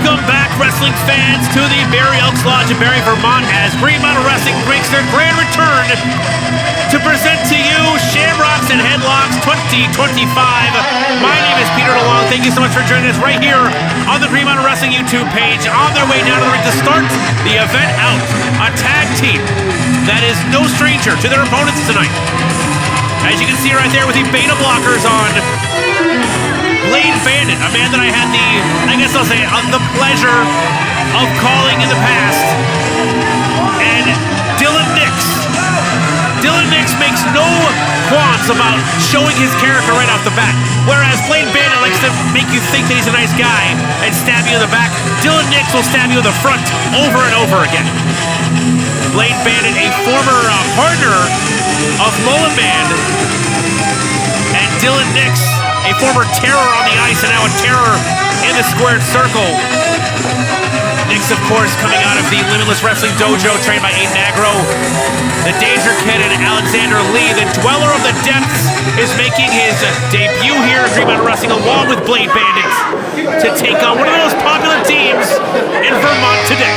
Welcome back, wrestling fans, to the Barre Elks Lodge in Barre, Vermont, as Green Mountain Wrestling makes their grand return to present to you Shamrocks and Headlocks 2025. My name is Peter DeLonge. Thank you so much for joining us right here on the Green Mountain Wrestling YouTube page. On their way down to the ring to start the event out, a tag team that is no stranger to their opponents tonight. As you can see right there with the beta blockers on, Blade Bandit, a man that I had the pleasure of calling in the past, and Dylan Nix. Dylan Nix makes no qualms about showing his character right off the bat. Whereas Blade Bandit likes to make you think that he's a nice guy and stab you in the back, Dylan Nix will stab you in the front over and over again. Blade Bandit, a former partner of Mullet Man, and Dylan Nix, a former terror on the ice and now a terror in the squared circle. Nix, of course, coming out of the Limitless Wrestling Dojo, trained by Aiden Agro. The Danger Kid and Alexander Lee, the Dweller of the Depths, is making his debut here at Green Mountain Wrestling along with Blade Bandit to take on one of the most popular teams in Vermont today.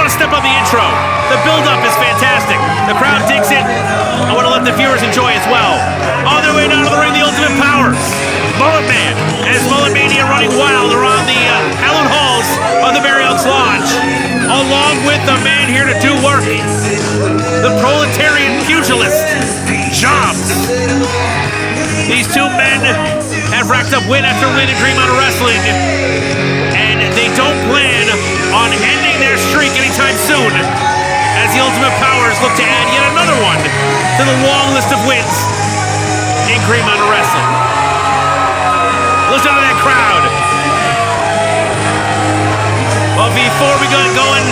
Step on the intro. The build-up is fantastic. The crowd digs it. I want to let the viewers enjoy as well. On their way down to the ring, the Ultimate Powers, Mullet Man, as Mullet Mania running wild around the hallowed halls of the Barre Elks Lodge, along with the man here to do work, the proletarian pugilist, Jobz. These two men have racked up win after win in Green Mountain Wrestling, and they don't plan on ending their streak anytime soon, as the Ultimate Powers look to add yet another one to the long list of wins in Green Mountain Wrestling. Listen to that crowd. Well, before we get going,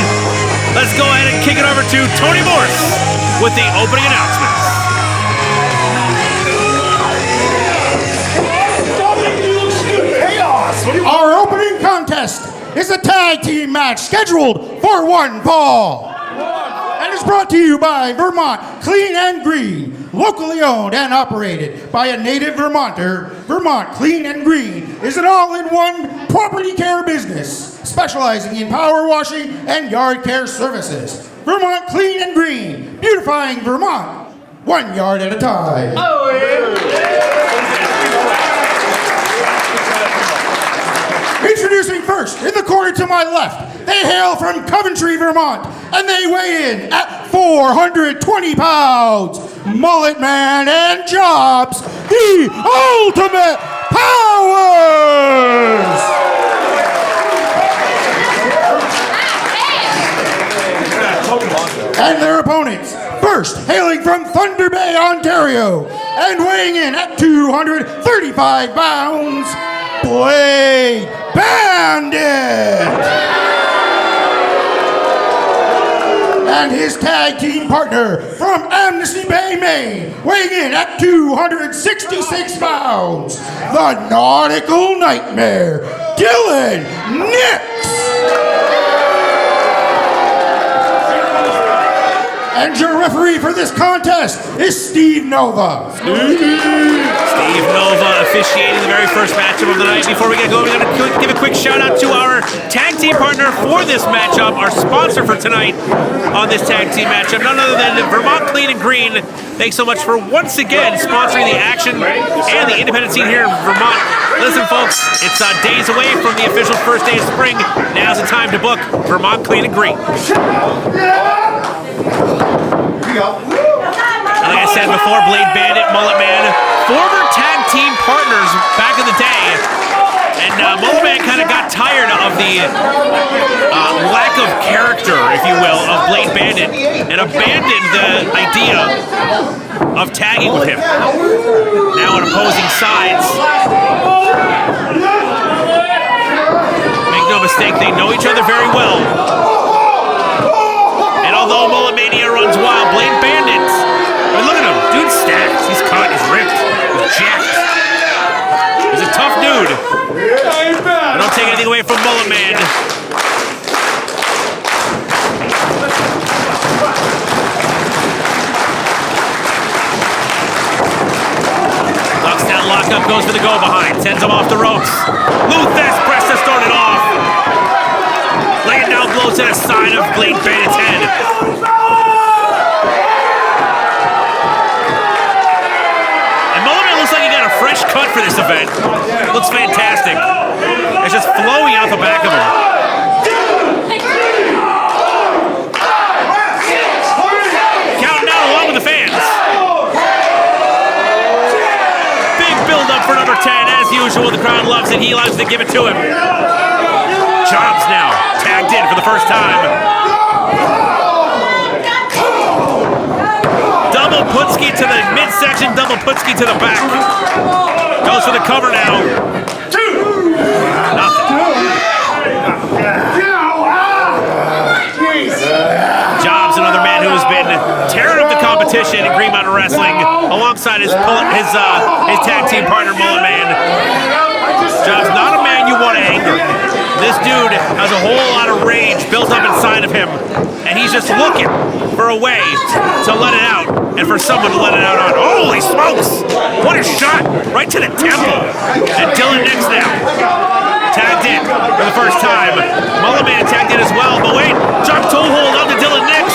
let's go ahead and kick it over to Tony Morse with the opening announcements. Our opening contest is a tag team match scheduled for one fall. And is brought to you by Vermont Clean and Green, locally owned and operated by a native Vermonter. Vermont Clean and Green is an all-in-one property care business specializing in power washing and yard care services. Vermont Clean and Green, beautifying Vermont 1 yard at a time. Oh, yeah. Introducing first, in the corner to my left, they hail from Coventry, Vermont, and they weigh in at 420 pounds. Mullet Man and Jobz, the Ultimate Powers! And their opponents, first hailing from Thunder Bay, Ontario, and weighing in at 235 pounds, Blade Bandit! And his tag team partner from Amnesty Bay, Maine, weighing in at 266 pounds, the Nautical Nightmare, Dylan Nix! And your referee for this contest is Steve Nova. Steve Nova officiating the very first matchup of the night. Before we get going, we're going to give a quick shout out to our tag team partner for this matchup, our sponsor for tonight on this tag team matchup, none other than Vermont Clean and Green. Thanks so much for once again sponsoring the action and the independent scene here in Vermont. Listen, folks, it's days away from the official first day of spring. Now's the time to book Vermont Clean and Green. And like I said before, Blade Bandit, Mullet Man, former tag team partners back in the day. And Mullet Man kind of got tired of the lack of character, if you will, of Blade Bandit and abandoned the idea of tagging with him. Now on opposing sides. Make no mistake, they know each other very well. And although Mullet Mania runs wild, Blade Bandit goes for the go behind, sends him off the ropes. Luthes press to start it off. Laying down blows to the side of Blade Bandit's head. And Mullet Man looks like he got a fresh cut for this event. Looks fantastic. It's just flowing out the back of him. Counting down along with the fans. Big build up for number 10. As usual, the crowd loves it. He loves to give it to him. Jobz now tagged in for the first time. Double putski to the midsection, double putski to the back. Goes for the cover now. Nothing. Jobz, another man who has been tearing up the competition in Green Mountain Wrestling alongside his tag team partner, Mullet Man. Jobz, not a man you want to anger. This dude has a whole lot of rage built up inside of him, and he's just looking for a way to let it out, and for someone to let it out on. Holy smokes! What a shot! Right to the temple. And Dylan Nix now. Tagged in for the first time. Mullet Man tagged in as well, but wait, drop toe hold onto Dylan Nix.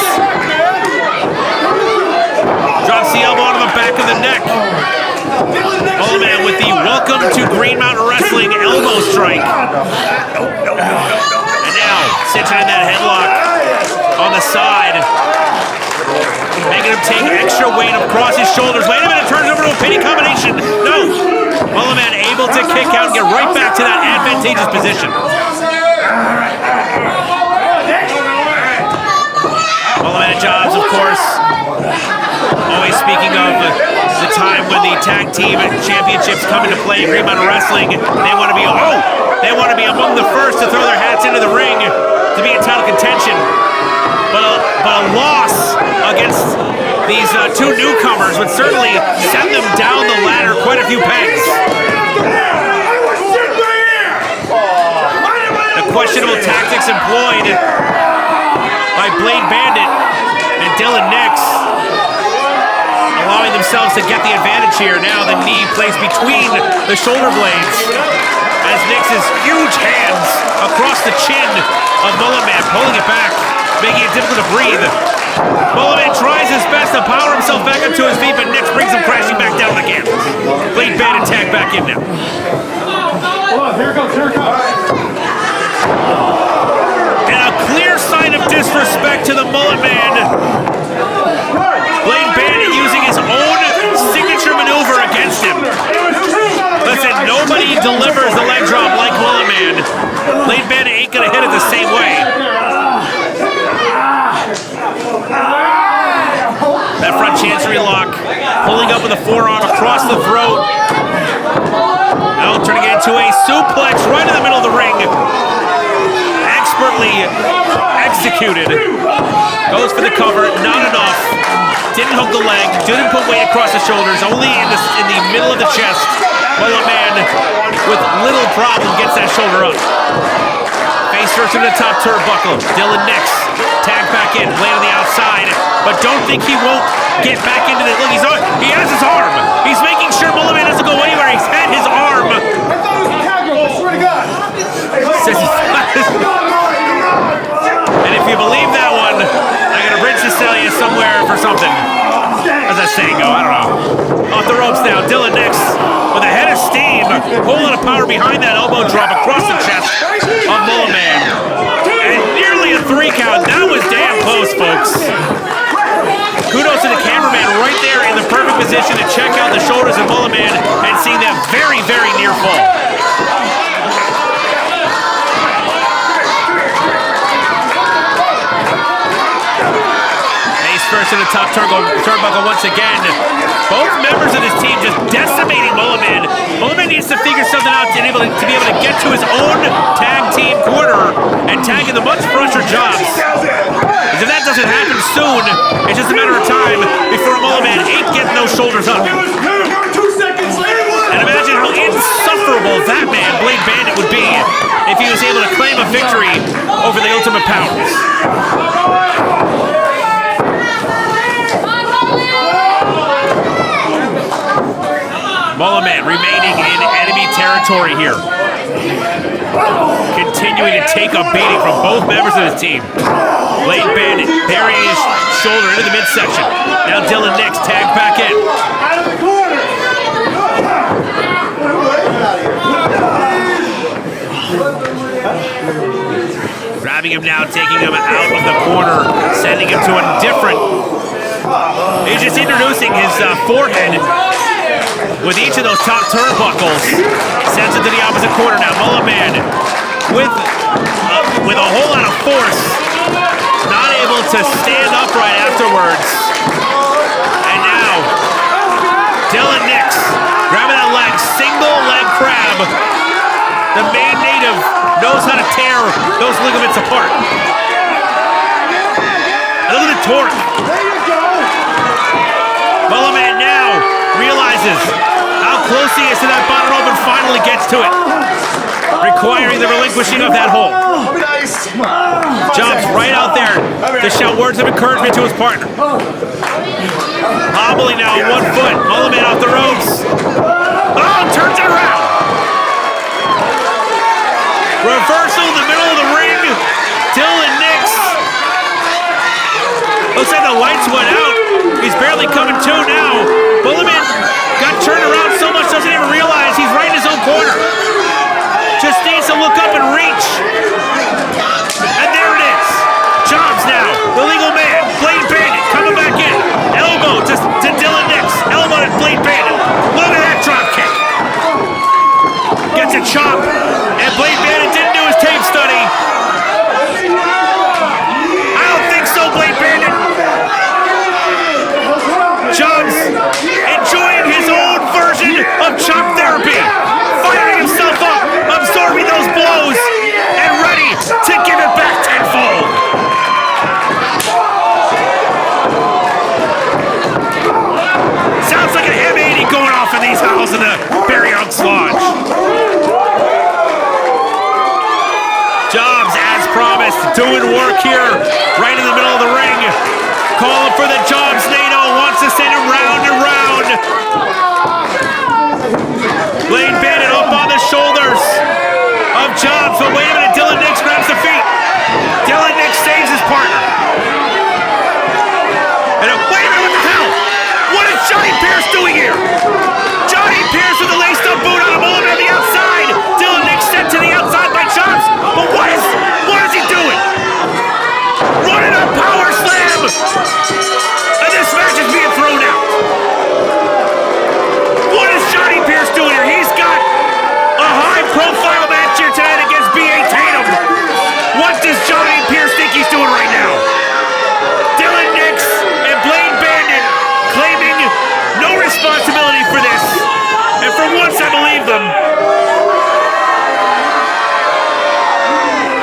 Drops the elbow onto the back of the neck. Mullet Man with the welcome to Green Mountain Wrestling elbow strike. And now, cinching in that headlock on the side. Making him take extra weight across his shoulders. Wait a minute, turns over to a pinning combination. No! Mullet Man able to kick out and get right back to that advantageous position. Mullet Man and Jobz, of course. Always speaking of the time when the tag team championships come into play in Green Mountain Wrestling, they want to be among the first to throw their hats into the ring to be in title contention. But a loss against these two newcomers would certainly send them down the ladder quite a few pegs. The questionable tactics employed by Blade Bandit and Dylan Nix, allowing themselves to get the advantage here. Now the knee placed between the shoulder blades as Nix's huge hands across the chin of Mullet Man, pulling it back, making it difficult to breathe. Mullet Man tries his best to power himself back up to his feet, but Nix brings him crashing back down again. Blade Bandit tag back in now. Hold on, here it comes, here it comes. And a clear sign of disrespect to the Mullet Man. Blade Bandit using his own signature maneuver against him. Listen, nobody delivers the leg drop like Mullet Man. Blade Bandit ain't gonna hit it the same way. That front chancery lock, pulling up with a forearm across the throat. Now turning it into a suplex right in the middle of the ring. Expertly executed. Goes for the cover, not enough. Didn't hook the leg, didn't put weight across the shoulders, only in the middle of the chest. Mullet Man, with little problem, gets that shoulder up. Face first to the top turnbuckle. Dylan Nix, tag back in, Blade on the outside, but don't think he won't get back into the... Look, he has his arm. He's making sure Mullet Man doesn't go anywhere. He's had his arm. I thought it was a tag rope, I swear to God. Says he's got his... And if you believe that one, I got a bridge to sell you somewhere for something. How's that saying go? I don't know. Off the ropes now, Dylan Nix with a head of steam, whole lot of power behind that elbow drop across the chest of Mullet Man. And nearly a 3 count. That was damn close, folks. Kudos to the cameraman right there in the perfect position to check out the shoulders of Mullet Man and seeing that very, very near fall. First in the top turnbuckle once again. Both members of this team just decimating Mullet Man. Mullet Man needs to figure something out to be able to get to his own tag team corner and tag in the much fresher Jobz. Because if that doesn't happen soon, it's just a matter of time before Mullet Man ain't getting those shoulders up. And imagine how insufferable that man, Blade Bandit, would be if he was able to claim a victory over the Ultimate Powers. Mullet Man remaining territory here. Continuing to take a beating from both members of his team. Blade Bandit burying his shoulder into the midsection. Now Dylan Nix tagged back in. Out of the corner! Grabbing him now, taking him out of the corner, sending him to a different. He's just introducing his forehead with each of those top turnbuckles. Sends it to the opposite corner now. Mullet Man with a whole lot of force, not able to stand upright afterwards. And now Dylan Nix grabbing that leg, single leg crab. The main native knows how to tear those ligaments apart. And look at the torque. Mullet Man now realizes how close he is to that bottom rope and finally gets to it, requiring the relinquishing of that hold. Jobz right out there to shout words of encouragement to his partner. Hobbling now on one foot. Mullet Man off the ropes. Oh, turns it around. Reversal in the middle of the ring. Dylan Nix. Looks like the lights went out. He's barely coming to now. Mullet Man got turned around so much doesn't even realize he's right in his own corner. Just needs to look up and reach. And there it is. Jobz now. The legal man. Blade Bandit coming back in. Elbow to Dylan Nix. Elbow to Blade Bandit. Look at that drop kick. Gets a chop. And Blade Bandit didn't do his tape study. I don't think so, Blade Bandit. Jobz enjoying his own version of chop therapy. Firing himself up, absorbing those blows, and ready to give it back tenfold. Sounds like a M80 going off in these halls in the Barre Elks Lodge. Jobz, as promised, doing work here, right in the middle of the ring. Calling for the Jobz NATO, wants to send him round and round. Blade Bandit up on the shoulders of Jobz, but wait a minute, Dylan Nix grabs the feet. Dylan Nix saves his partner. And wait a minute, what the hell? What is Johnny Pierce doing here? Johnny Pierce with a laced-up boot on a Mullet Man on the outside. Dylan Nix sent to the outside by Jobz, but what is he doing? Running a power slam! And this match is being thrown out. What is Johnny Pierce doing here? He's got a high-profile match here tonight against B.A. Tatum. What does Johnny Pierce think he's doing right now? Dylan Nix and Blade Bandit claiming no responsibility for this. And for once, I believe them.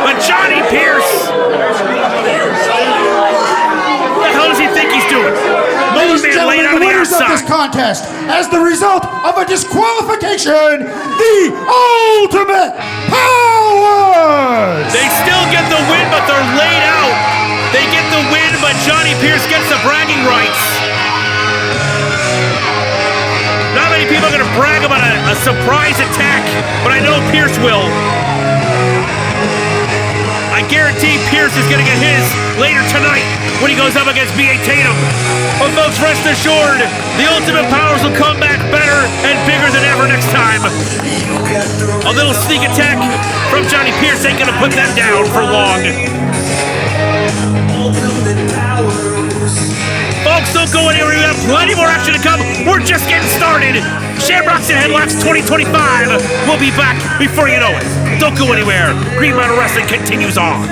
But Johnny Pierce, what the hell does he think he's doing? Ladies and Man laid out gentlemen, on the the winners of outside. this contest, as the result of a disqualification, the Ultimate Powers! They still get the win, but they're laid out. They get the win, but Johnny Pierce gets the bragging rights. Not many people are going to brag about a surprise attack, but I know Pierce will. I guarantee Pierce is going to get his later tonight when he goes up against B.A. Tatum. But folks, rest assured, the Ultimate Powers will come back better and bigger than ever next time. A little sneak attack from Johnny Pierce ain't going to put them down for long. Folks, don't go anywhere. We have plenty more action to come. We're just getting started. Shamrocks Headlocks 2025. We'll be back before you know it. Don't go anywhere. Green Mountain Wrestling continues on.